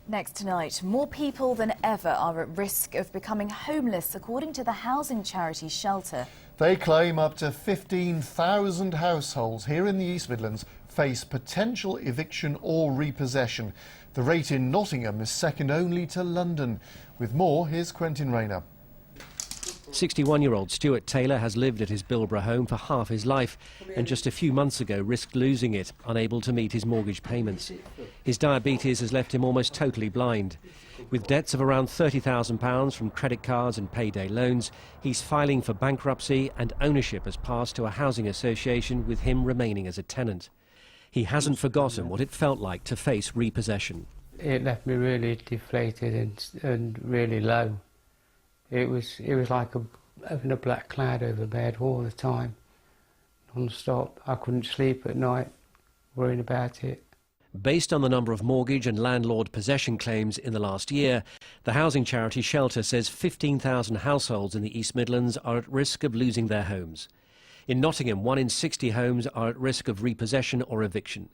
Next tonight, more people than ever are at risk of becoming homeless, according to the housing charity Shelter. They claim up to 15,000 households here in the East Midlands face potential eviction or repossession. The rate in Nottingham is second only to London. With more, here's Quentin Rayner. 61-year-old Stuart Taylor has lived at his Bilborough home for half his life and just a few months ago risked losing it, unable to meet his mortgage payments. His diabetes has left him almost totally blind. With debts of around £30,000 from credit cards and payday loans, he's filing for bankruptcy and ownership has passed to a housing association, with him remaining as a tenant. He hasn't forgotten what it felt like to face repossession. It left me really deflated and really low. It was like having a black cloud over my head all the time, non-stop. I couldn't sleep at night, worrying about it. Based on the number of mortgage and landlord possession claims in the last year, the housing charity Shelter says 15,000 households in the East Midlands are at risk of losing their homes. In Nottingham, 1 in 60 homes are at risk of repossession or eviction.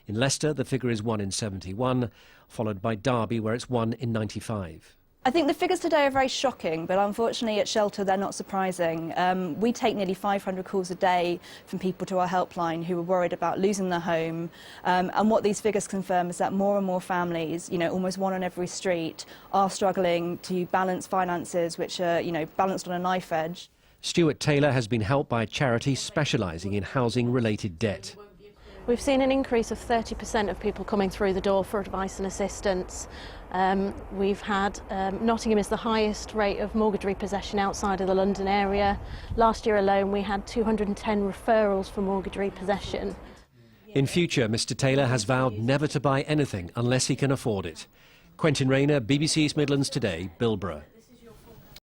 In Leicester, the figure is 1 in 71, followed by Derby, where it's 1 in 95. I think the figures today are very shocking, but unfortunately at Shelter they're not surprising. We take nearly 500 calls a day from people to our helpline who are worried about losing their home. And what these figures confirm is that more and more families, almost one on every street, are struggling to balance finances which are, balanced on a knife edge. Stuart Taylor has been helped by a charity specialising in housing-related debt. We've seen an increase of 30% of people coming through the door for advice and assistance. We've had Nottingham is the highest rate of mortgage repossession outside of the London area. Last year alone we had 210 referrals for mortgage repossession. In future, Mr Taylor has vowed never to buy anything unless he can afford it. Quentin Rayner, BBC East Midlands Today, Bilborough.